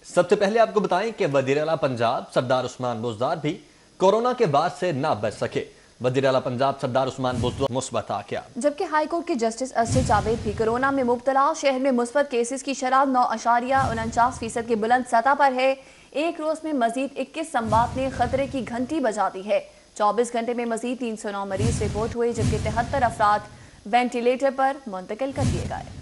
سب سے پہلے آپ کو بتائیں کہ وزیر اعلیٰ پنجاب سردار عثمان بزدار بھی کورونا کے بعد سے نہ بچ سکے۔ وزیر اعلیٰ پنجاب سردار عثمان بزدار مثبت آ گیا، جبکہ ہائی کورٹ کے جسٹس ارشد جاوید بھی کورونا میں مبتلا۔ شہر میں مثبت کیسز کی شرح 9.49% کی بلند سطح پر ہے۔ ایک روز میں مزید 21 سنبات نے خطرے کی گھنٹی بجا دی ہے۔ 24 گھنٹے میں مزید 309 مریض رپورٹ ہوئے، جبکہ 73 افراد وینٹیلیٹر پر منتقل کر دیے گئے۔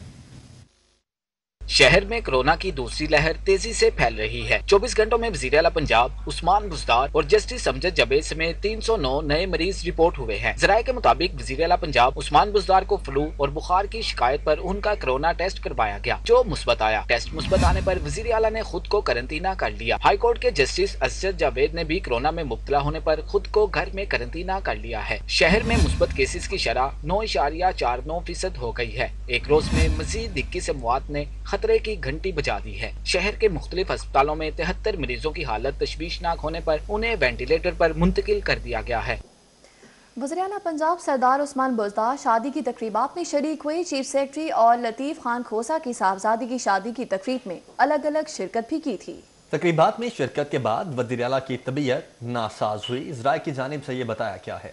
شہر میں کورونا کی دوسری لہر تیزی سے پھیل رہی ہے۔ 24 گھنٹوں میں وزیر اعلیٰ پنجاب عثمان بزدار اور جسٹس امجد جاوید سمیت 309 نئے مریض رپورٹ ہوئے ہیں۔ ذرائع کے مطابق وزیر اعلیٰ پنجاب عثمان بزدار کو فلو اور بخار کی شکایت پر ان کا کورونا ٹیسٹ کروایا گیا، جو مثبت آیا۔ ٹیسٹ مثبت آنے پر وزیر اعلیٰ نے خود کو قرنطینہ کر لیا۔ ہائی کورٹ کے جسٹس ارشد جاوید نے بھی کورونا میں مبتلا ہونے پر خود کو گھر میں قرنطینہ کر لیا ہے۔ شہر میں مثبت کیسز کی شرح 9.49% ہو گئی ہے۔ ایک روز میں مزید 21 اموات نے خطرے کی گھنٹی بجا دی ہے۔ شہر کے مختلف ہسپتالوں میں 73 مریضوں کی حالت تشویشناک ہونے پر انہیں وینٹیلیٹر پر منتقل کر دیا گیا ہے۔ وزیر اعلیٰ پنجاب سردار عثمان بزدار شادی کی تقریبات میں شریک ہوئے۔ چیف سیکرٹری اور لطیف خان کھوسا کی صاحبزادی کی شادی کی تقریب میں الگ الگ شرکت بھی کی تھی۔ تقریبات میں شرکت کے بعد وزیر اعلیٰ کی طبیعت ناساز ہوئی، ذرائع کی جانب سے یہ بتایا کیا ہے۔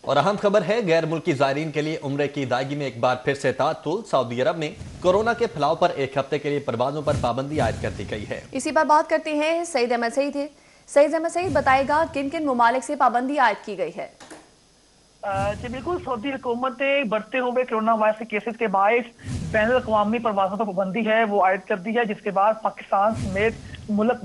اور اہم خبر ہے، غیر ملکی زائرین کے لیے عمرے کی ادائیگی میں ایک بار پھر سے تعطل۔ سعودی عرب میں کورونا کے پھیلاؤ پر ایک ہفتے کے لیے پروازوں پر پابندی عائد کر دی گئی ہے۔ اسی پر بات کرتے ہیں سعید احمد سعید۔ سعید احمد سعید بتائے گا کن کن ممالک سے پابندی عائد کی گئی ہے؟ جی بالکل، سعودی حکومت نے بڑھتے ہوئے کورونا وائرس کے کیسز کے باعث بین الاقوامی پروازوں پر پابندی ہے وہ عائد کر دی ہے، جس کے بعد پاکستان سمیت ملک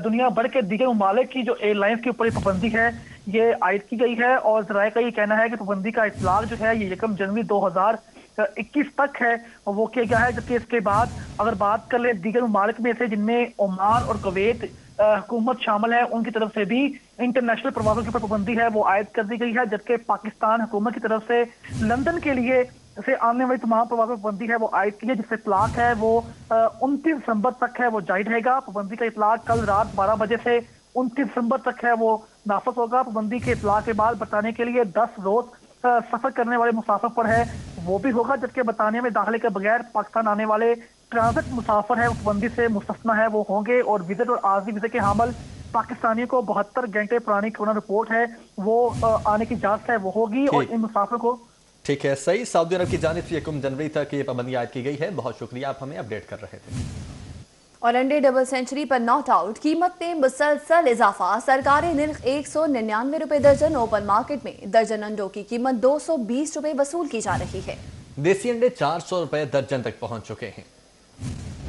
دنیا بھر کے دیگر ممالک کی جو ایئر لائنز کے اوپر یہ پابندی ہے یہ عائد کی گئی ہے۔ اور ذرائع کا یہ کہنا ہے کہ پابندی کا اطلاق جو ہے یہ 1 جنوری 2021 تک ہے وہ کیا گیا ہے، جبکہ اس کے بعد اگر بات کر لیں دیگر ممالک میں سے جن میں عمان اور کویت حکومت شامل ہے، ان کی طرف سے بھی انٹرنیشنل پروازوں کے اوپر پابندی ہے وہ عائد کر دی گئی ہے، جبکہ پاکستان حکومت کی طرف سے لندن کے لیے سے آنے والی تمام پروازوں پر پابندی ہے وہ عائد کی ہے، جس سے اطلاق ہے وہ 29 دسمبر تک ہے وہ جاری رہے گا۔ پابندی کا اطلاق کل رات 12 بجے سے 29 دسمبر تک ہے وہ نافذ ہوگا۔ پابندی کے اطلاق کے بعد برطانیہ کے لیے 10 روز سفر کرنے والے مسافر پر ہے وہ بھی ہوگا، جبکہ برطانیہ میں داخلے کے بغیر پاکستان آنے والے ٹرانزٹ مسافر ہے وہ پابندی سے مستثنی ہے وہ ہوں گے۔ اور وزٹ اور عارضی ویزے کے حامل پاکستانیوں کو 72 گھنٹے پرانی کورونا رپورٹ ہے وہ آنے کی اجازت ہے وہ ہوگی، اور ان مسافر کو ٹھیک ہے صحیح۔ سعودی عرب کی جانب سے 1 جنوری تک یہ پابندی عائد کی گئی ہے۔ بہت شکریہ، آپ ہمیں اپڈیٹ کر رہے تھے۔ اور انڈے double century per not out, قیمت میں مسلسل اضافہ۔ سرکاری نرخ 199 روپے درجن، اوپن مارکیٹ میں درجن انڈوں کی قیمت 220 روپے وصول کی جا رہی ہے۔ دیسی انڈے 400 روپے درجن تک پہنچ چکے ہیں۔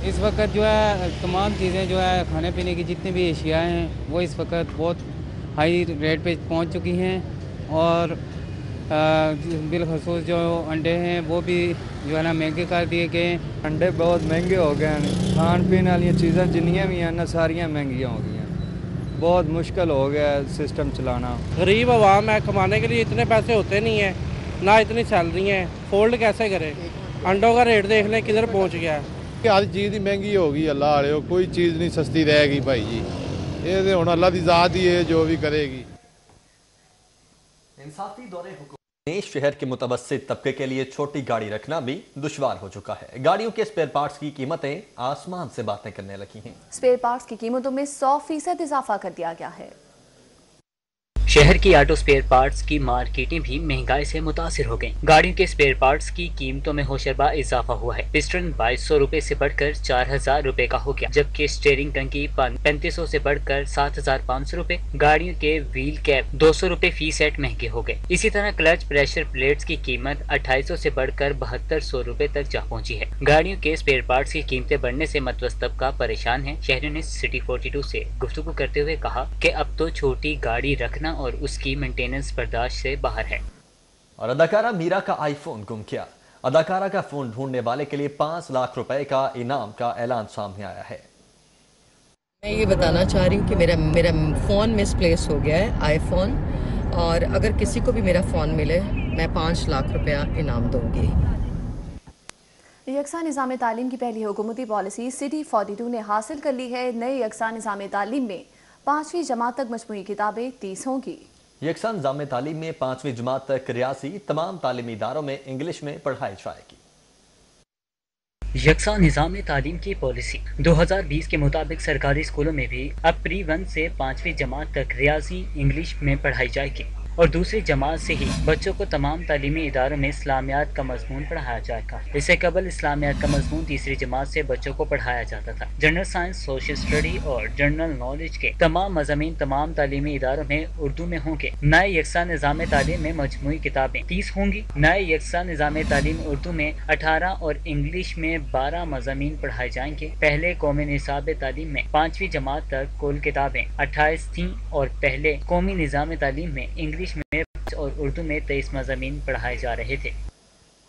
اس وقت جو ہے تمام چیزیں جو ہے کھانے پینے کی جتنی بھی اشیاء ہیں وہ اس وقت بہت ہائی ریٹ پہ پہنچ چکی ہیں، اور بالخصوص جو انڈے ہیں وہ بھی جو ہے نا مہنگے کر دیے گئے ہیں۔ انڈے بہت مہنگے ہو گئے ہیں، کھان پینے والی چیزیں جنیاں بھی ہیں نا ساریاں مہنگیاں ہو گئی ہیں، بہت مشکل ہو گیا ہے سسٹم چلانا۔ غریب عوام ہے، کمانے کے لیے اتنے پیسے ہوتے نہیں ہیں، نہ اتنی سیلری ہیں، فولڈ کیسے کرے؟ انڈوں کا ریٹ دیکھ لیں کدھر پہنچ گیا ہے۔ ہر چیز ہی مہنگی ہو گئی، اللہ والے کوئی چیز نہیں سستی رہے گی بھائی جی، یہ تو ہن اللہ دی ذات ہی ہے جو بھی کرے گی۔ انصافی دور حکومت نے شہر کے متوسط طبقے کے لیے چھوٹی گاڑی رکھنا بھی دشوار ہو چکا ہے۔ گاڑیوں کے اسپیئر پارٹس کی قیمتیں آسمان سے باتیں کرنے لگی ہیں۔ اسپیئر پارٹس کی قیمتوں میں 100% اضافہ کر دیا گیا ہے۔ شہر کی آٹو اسپیئر پارٹس کی مارکیٹیں بھی مہنگائی سے متاثر ہو گئیں۔ گاڑیوں کے اسپیئر پارٹس کی قیمتوں میں ہوشربا اضافہ ہوا ہے۔ پسٹن 2200 روپے سے بڑھ کر 4000 روپے کا ہو گیا، جبکہ اسٹیئرنگ ٹنکی 3500 سے بڑھ کر 7500 روپے۔ گاڑیوں کے ویل کیپ 200 روپے فی سیٹ مہنگے ہو گئے۔ اسی طرح کلچ پریشر پلیٹس کی قیمت 2800 سے بڑھ کر 7200 روپے تک جا پہنچی ہے۔ گاڑیوں کے اسپیئر پارٹس کی قیمتیں بڑھنے سے متوسط طبقہ پریشان ہے۔ شہریوں نے سٹی 42 سے گفتگو کرتے ہوئے کہا کہ اب تو چھوٹی گاڑی رکھنا اور اس کی مینٹیننس برداشت سے باہر ہے۔ اور اداکارہ میرا کا آئی فون گم کیا۔ اداکارہ کا فون ڈھونڈنے والے کے لیے 5 لاکھ روپے کا انعام کا اعلان سامنے آیا ہے۔ میں یہ بتانا چاہ رہی ہوں کہ میرا فون مس پلیس ہو گیا ہے، آئی فون، اور اگر کسی کو بھی میرا فون ملے میں 5 لاکھ روپیہ انعام دوں گی۔ یکساں نظام تعلیم کی پہلی حکومتی پالیسی سٹی 42 نے حاصل کر لی ہے۔ نئے یکساں نظام تعلیم میں 5ویں جماعت تک مجموعی کتابیں 30 ہوں گی۔ یکساں نظام تعلیم میں 5ویں جماعت تک ریاسی تمام تعلیمی اداروں میں انگلش میں پڑھائی جائے گی۔ یکساں نظام تعلیم کی پالیسی 2020 کے مطابق سرکاری اسکولوں میں بھی اب پری 1 سے 5ویں جماعت تک ریاضی انگلش میں پڑھائی جائے گی اور دوسری جماعت سے ہی بچوں کو تمام تعلیمی اداروں میں اسلامیات کا مضمون پڑھایا جائے گا۔ اس سے قبل اسلامیات کا مضمون تیسری جماعت سے بچوں کو پڑھایا جاتا تھا۔ جنرل سائنس، سوشل اسٹڈی اور جنرل نالج کے تمام مضامین تمام تعلیمی اداروں میں اردو میں ہوں گے۔ نئے یکساں نظام تعلیم میں مجموعی کتابیں 30 ہوں گی۔ نئے یکساں نظام تعلیم اردو میں 18 اور انگلش میں 12 مضامین پڑھائے جائیں گے۔ پہلے قومی نصاب تعلیم میں 5ویں جماعت تک کل کتابیں 28 تھیں اور پہلے قومی نظام تعلیم میں انگلش میں اور اردو میں 23 مضامین پڑھائے جا رہے تھے۔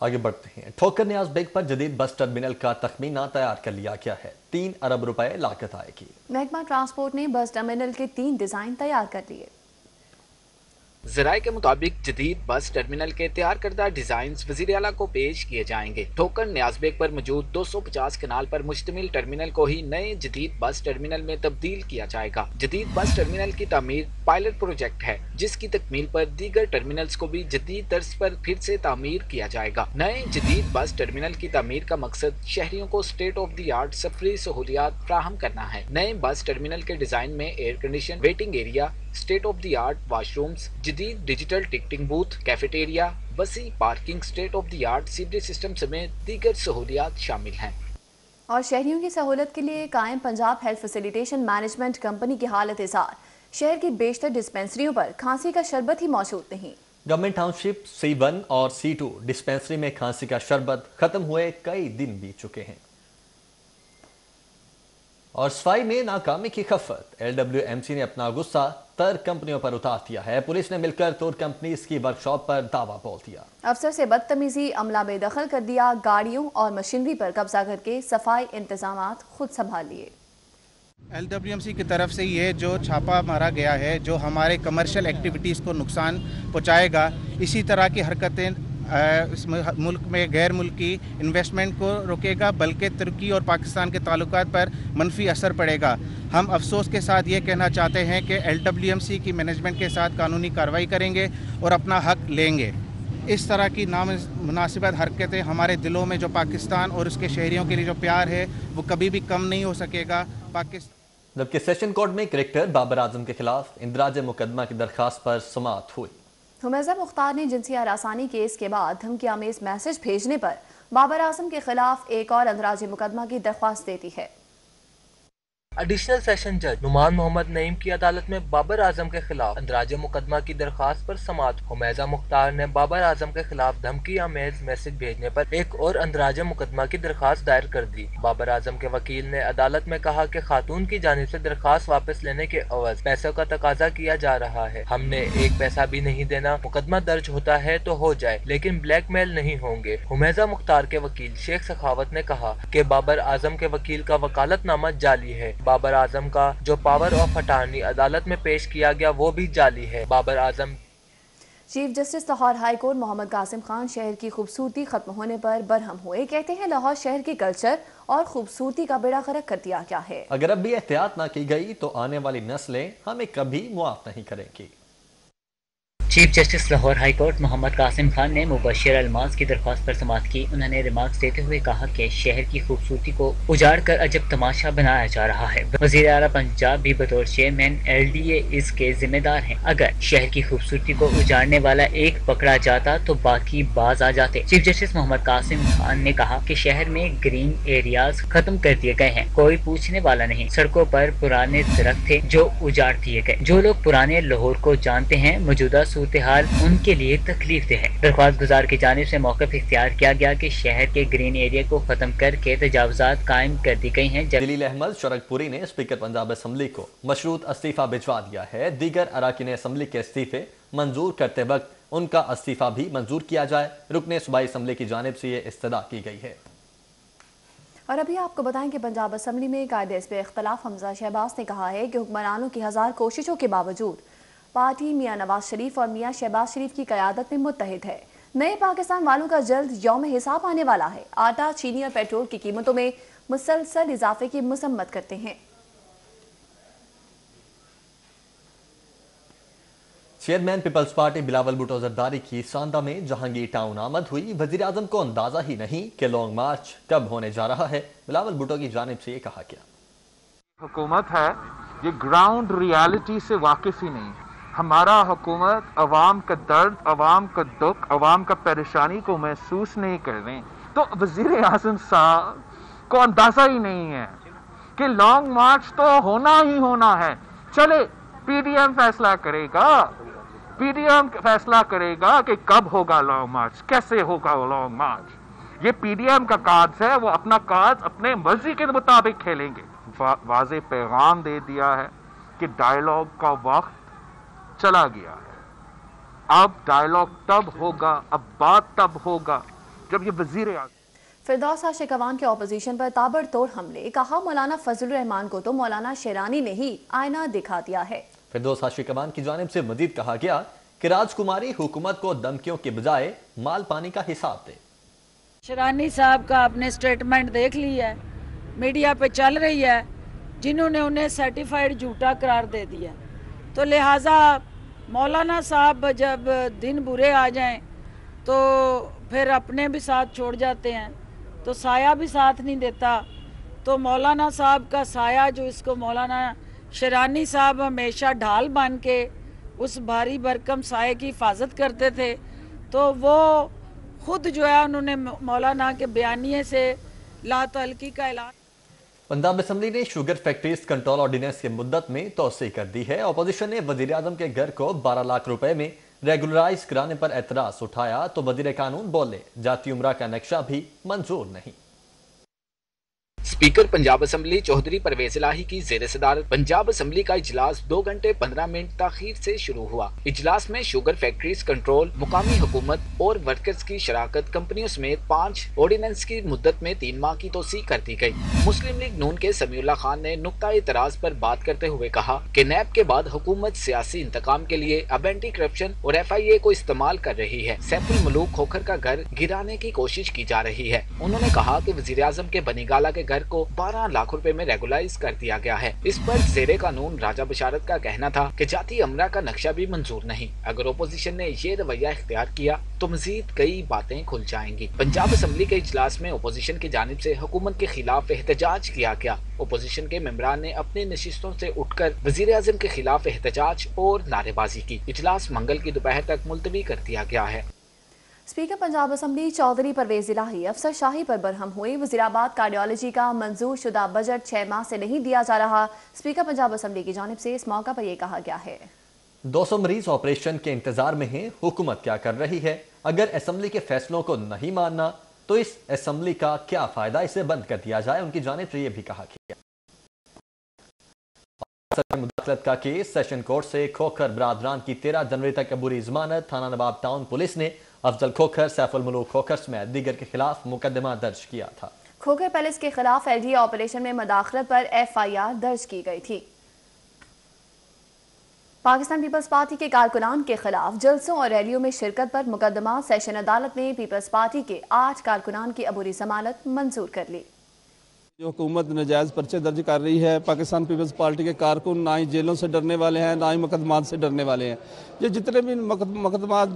آگے بڑھتے ہیں۔ ٹھوکر نیاز بیگ پر جدید بس ٹرمینل کا تخمینہ تیار کر لیا گیا ہے۔ 3 ارب روپے لاگت آئے گی۔ محکمہ ٹرانسپورٹ نے بس ٹرمینل کے 3 ڈیزائن تیار کر لیے۔ ذرائع کے مطابق جدید بس ٹرمینل کے تیار کردہ ڈیزائنز وزیر اعلیٰ کو پیش کیے جائیں گے۔ ٹھوکر نیاز بیگ پر موجود 250 کنال پر مشتمل ٹرمینل کو ہی نئے جدید بس ٹرمینل میں تبدیل کیا جائے گا۔ جدید بس ٹرمینل کی تعمیر پائلٹ پروجیکٹ ہے، جس کی تکمیل پر دیگر ٹرمینلز کو بھی جدید طرز پر پھر سے تعمیر کیا جائے گا۔ نئے جدید بس ٹرمینل کی تعمیر کا مقصد شہریوں کو اسٹیٹ آف دی آرٹ سفری سہولیات فراہم کرنا ہے۔ نئے بس ٹرمینل کے ڈیزائن میں air condition waiting area, state of the art wash rooms, جدید ڈیجیٹل ٹکٹنگ بوتھ، کیفیٹیریا، وسیع parking, state of the art sewerage system سمیت دیگر سہولیات شامل ہیں۔ اور شہریوں کی سہولت کے لیے قائم Punjab health facilitation management company کی حالت اظہار۔ شہر کی بیشتر ڈسپنسریوں پر کھانسی کا شربت ہی موجود نہیں۔ گورنمنٹ ٹاؤن شپ C1 اور C2 ڈسپنسری میں کھانسی کا شربت ختم ہوئے کئی دن بیت چکے ہیں۔ اور صفائی میں ناکامی کی خفت، LWMC نے اپنا غصہ تر کمپنیوں پر اتار دیا ہے۔ پولیس نے مل کر تور کمپنیز کی ورکشاپ پر دعویٰ بول دیا۔ افسر سے بدتمیزی، عملہ بے دخل کر دیا، گاڑیوں اور مشینری پر قبضہ کر کے صفائی انتظامات خود سنبھال لیے۔ LWMC کی طرف سے یہ جو چھاپا مارا گیا ہے، جو ہمارے کمرشل ایکٹیویٹیز کو نقصان پہنچائے گا، اسی طرح کی حرکتیں اس ملک میں غیر ملکی انویسٹمنٹ کو روکے گا، بلکہ ترکی اور پاکستان کے تعلقات پر منفی اثر پڑے گا۔ ہم افسوس کے ساتھ یہ کہنا چاہتے ہیں کہ LWMC کی مینجمنٹ کے ساتھ قانونی کارروائی کریں گے اور اپنا حق لیں گے۔ اس طرح کی نامناسبت حرکتیں ہمارے دلوں میں جو پاکستان اور اس کے شہریوں کے لیے جو پیار ہے وہ کبھی بھی کم نہیں ہو سکے گا۔ جبکہ سیشن کورٹ میں کرکٹر بابر اعظم کے خلاف اندراج مقدمہ کی درخواست پر سماعت ہوئی۔ حمیزہ مختار نے جنسی ہراسانی کیس کے بعد دھمکی آمیز میسج بھیجنے پر بابر اعظم کے خلاف ایک اور اندراج مقدمہ کی درخواست دیتی ہے۔ ایڈیشنل سیشن جج نعمان محمد نعیم کی عدالت میں بابر اعظم کے خلاف اندراج مقدمہ کی درخواست پر سماعت۔ حمیزہ مختار نے بابر اعظم کے خلاف دھمکی آمیز میسج بھیجنے پر ایک اور اندراج مقدمہ کی درخواست دائر کر دی۔ بابر اعظم کے وکیل نے عدالت میں کہا کہ خاتون کی جانب سے درخواست واپس لینے کے عوض پیسوں کا تقاضا کیا جا رہا ہے۔ ہم نے ایک پیسہ بھی نہیں دینا، مقدمہ درج ہوتا ہے تو ہو جائے لیکن بلیک میل نہیں ہوں گے۔ حمیزہ مختار کے وکیل شیخ سخاوت نے کہا کہ بابر اعظم کے وکیل کا وکالت نامہ جعلی ہے۔ بابر اعظم کا جو پاور آف اٹارنی عدالت میں پیش کیا گیا وہ بھی جعلی ہے۔ Babar Azam chief justice Lahore high court Muhammad Qasim Khan شہر کی خوبصورتی ختم ہونے پر برہم ہوئے۔ کہتے ہیں لاہور شہر کی کلچر اور خوبصورتی کا بیڑا غرق کر دیا گیا ہے۔ اگر اب بھی احتیاط نہ کی گئی تو آنے والی نسلیں ہمیں کبھی معاف نہیں کریں گی۔ Chief justice Lahore high court Muhammad Qasim Khan نے مبشر الماس کی درخواست پر سماعت کی۔ انہوں نے ریمارکس دیتے ہوئے کہا کہ شہر کی خوبصورتی کو اجاڑ کر عجب تماشا بنایا جا رہا ہے۔ وزیر اعلیٰ پنجاب بھی بطور چیئرمین LDA اس کے ذمہ دار ہیں۔ اگر شہر کی خوبصورتی کو اجاڑنے والا ایک پکڑا جاتا تو باقی باز آ جاتے۔ چیف جسٹس محمد قاسم خان نے کہا کہ شہر میں گرین ایریاز ختم کر دیے گئے ہیں، کوئی پوچھنے والا نہیں۔ سڑکوں پر پرانے درخت تھے جو اجاڑ دیے گئے۔ جو لوگ پرانے لاہور کو جانتے ہیں، موجودہ صورتحال ان کے لیے تکلیف دہ ہے۔ درخواست گزار کی جانب سے موقف اختیار کیا گیا کہ شہر کے گرین ایریا کو ختم کر کے تجاوزات قائم کر دی گئی ہیں۔ جلیل احمد شرک پوری نے اسپیکر پنجاب اسمبلی کو مشروط استعفیٰ بھجوا دیا ہے۔ دیگر اراکین اسمبلی کے استعفے منظور کرتے وقت ان کا استعفیٰ بھی منظور کیا جائے۔ رکن صوبائی اسمبلی کی جانب سے یہ استدعا کی گئی ہے۔ اور ابھی آپ کو بتائیں کہ پنجاب اسمبلی میں قائد حزب اختلاف حمزہ شہباز نے کہا ہے کہ حکمرانوں کی ہزار کوششوں کے باوجود پارٹی میاں نواز شریف اور میاں شہباز شریف کی قیادت میں متحد ہے۔ نئے پاکستان والوں کا جلد یوم حساب آنے والا ہے۔ آٹا، چینی اور پیٹرول کی قیمتوں میں مسلسل اضافے کی مذمت کرتے ہیں۔ چیئرمین پیپلز پارٹی بلاول بھٹو زرداری کی ساندہ میں جہانگیر ٹاؤن آمد ہوئی۔ وزیر اعظم کو اندازہ ہی نہیں کہ لانگ مارچ کب ہونے جا رہا ہے۔ بلاول بھٹو کی جانب سے یہ کہا گیا، حکومت ہے یہ گراؤنڈ ریالٹی سے واقف ہی نہیں ہے۔ ہمارا حکومت عوام کا درد، عوام کا دکھ، عوام کا پریشانی کو محسوس نہیں کر رہے، تو وزیر اعظم صاحب کو اندازہ ہی نہیں ہے کہ لانگ مارچ تو ہونا ہی ہونا ہے۔ چلے پی ڈی ایم فیصلہ کرے گا، پی ڈی ایم فیصلہ کرے گا کہ کب ہوگا لانگ مارچ، کیسے ہوگا لانگ مارچ۔ یہ پی ڈی ایم کا کارڈ ہے، وہ اپنا کارڈ اپنے مرضی کے مطابق کھیلیں گے۔ واضح پیغام دے دیا ہے کہ ڈائیلاگ کا وقت چلا گیا ہے۔ اب ڈائیلاگ تب ہوگا، اب بات تب ہوگا جب یہ وزیر اعظم۔ فردوس عاشقوان کے اپوزیشن پر تابڑ توڑ حملے، کہا مولانا فضل الرحمان کو تو مولانا شیرانی نے ہی آئینہ دکھا دیا ہے۔ فردوس عاشقوان کی جانب سے مزید کہا گیا کہ راج کماری حکومت کو دھمکیوں کے بجائے مال پانی کا حساب دے۔ شیرانی صاحب کا آپ نے سٹیٹمنٹ دیکھ لی ہے، میڈیا پہ چل رہی ہے، جنہوں نے انہیں سرٹیفائیڈ جھوٹا قرار دے دیا، تو لہٰذا مولانا صاحب جب دن برے آ جائیں تو پھر اپنے بھی ساتھ چھوڑ جاتے ہیں، تو سایہ بھی ساتھ نہیں دیتا۔ تو مولانا صاحب کا سایہ جو اس کو مولانا شیرانی صاحب ہمیشہ ڈھال بن کے اس بھاری بھرکم سائے کی حفاظت کرتے تھے، تو وہ خود جو ہے انہوں نے مولانا کے بیانیے سے لا تعلقی کا اعلان۔ پنجاب اسمبلی نے شوگر فیکٹریز کنٹرول آرڈیننس کی مدت میں توسیع کر دی ہے۔ اپوزیشن نے وزیر اعظم کے گھر کو 12 لاکھ روپے میں ریگولرائز کرانے پر اعتراض اٹھایا تو وزیر قانون بولے جاتی عمرہ کا نقشہ بھی منظور نہیں۔ اسپیکر پنجاب اسمبلی چودھری پرویز الہی کی زیر صدارت پنجاب اسمبلی کا اجلاس 2 گھنٹے 15 منٹ تاخیر سے شروع ہوا۔ اجلاس میں شوگر فیکٹریز کنٹرول، مقامی حکومت اور ورکرز کی شراکت، کمپنیوں سمیت 5 آرڈیننس کی مدت میں 3 ماہ کی توسیع کر دی گئی۔ مسلم لیگ نون کے سمیع اللہ خان نے نقطہ اعتراض پر بات کرتے ہوئے کہا کہ نیب کے بعد حکومت سیاسی انتقام کے لیے اب اینٹی کرپشن اور FIA کو استعمال کر رہی ہے۔ سیف الملوک کھوکھر کا گھر گرانے کی کوشش کی جا رہی ہے۔ انہوں نے کہا کہ وزیر اعظم کے بنی گالہ کے گھر کو 12 لاکھ روپے میں ریگولائز کر دیا گیا ہے۔ اس پر زیر قانون راجہ بشارت کا کہنا تھا کہ جاتی امرہ کا نقشہ بھی منظور نہیں۔ اگر اپوزیشن نے یہ رویہ اختیار کیا تو مزید کئی باتیں کھل جائیں گی۔ پنجاب اسمبلی کے اجلاس میں اپوزیشن کی جانب سے حکومت کے خلاف احتجاج کیا گیا۔ اپوزیشن کے ممبران نے اپنی نشستوں سے اٹھ کر وزیر اعظم کے خلاف احتجاج اور نعرے بازی کی۔ اجلاس منگل کی دوپہر تک ملتوی کر دیا گیا ہے۔ اسپیکر پنجاب اسمبلی چودھری پرویز الہی افسر شاہی پر برہم ہوئی۔ وزیر آباد کارڈیالوجی کا منظور شدہ بجٹ 6 ماہ سے نہیں دیا جا رہا۔ اسپیکر پنجاب اسمبلی کی جانب سے اس موقع پر یہ کہا گیا ہے، 200 مریض آپریشن کے انتظار میں ہیں، حکومت کیا کر رہی ہے؟ اگر اسمبلی کے فیصلوں کو نہیں ماننا تو اس اسمبلی کا کیا فائدہ، اسے بند کر دیا جائے۔ ان کی جانب سے یہ بھی کہا گیا۔ مداخلت کا کیس سیشن کورٹ سے کھوکھر برادران کی 13 جنوری تک عبوری ضمانت۔ تھانہ نواب ٹاؤن پولیس نے افضل کھوکھر، سیف الملوک کھوکھر سمیت دیگر کے خلاف مقدمہ درج کیا تھا۔ کھوکھر پیلس کے خلاف LDA آپریشن میں مداخلت پر FIR درج کی گئی تھی۔ پاکستان پیپلز پارٹی کے کارکنان کے خلاف جلسوں اور ریلیوں میں شرکت پر مقدمہ، سیشن عدالت نے پیپلز پارٹی کے 8 کارکنان کی عبوری ضمانت منظور کر لی۔ جو حکومت ناجائز پرچے درج کر رہی ہے، پاکستان پیپلز پارٹی کے کارکن نہ ہی جیلوں سے ڈرنے والے ہیں، نہ ہی مقدمات سے ڈرنے والے ہیں۔ یہ جتنے بھی مقدمات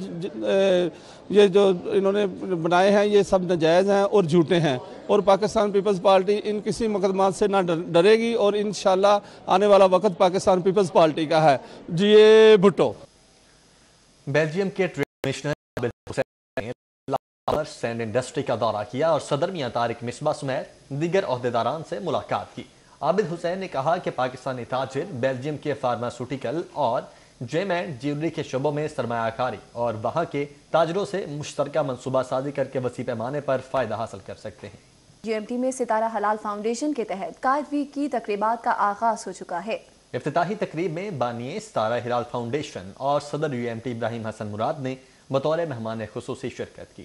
یہ جو انہوں نے بنائے ہیں یہ سب ناجائز ہیں اور جھوٹے ہیں، اور پاکستان پیپلز پارٹی ان کسی مقدمات سے نہ ڈرے گی، اور انشاءاللہ آنے والا وقت پاکستان پیپلز پارٹی کا ہے۔ جی بھٹو۔ بیلجیم کے ٹریڈ کمشنر عابد حسین نے سینڈ انڈسٹری کا دورہ کیا اور صدر میاں طارق مصباح سمیت دیگر عہدیداران سے ملاقات کی۔ عابد حسین نے کہا کہ پاکستانی تاجر بیلجیم کے فارماسوٹیکل اور جیم اینڈ جیولری کے شعبوں میں سرمایہ کاری اور وہاں کے تاجروں سے مشترکہ منصوبہ سازی کر کے وسیع پیمانے پر فائدہ حاصل کر سکتے ہیں۔ GMT میں ستارہ حلال فاؤنڈیشن کے تحت قائد ویک کی تقریبات کا آغاز ہو چکا ہے۔ افتتاحی تقریب میں بانی ستارہ ہلال فاؤنڈیشن اور صدر UMT ابراہیم حسن مراد نے بطور مہمان خصوصی شرکت کی۔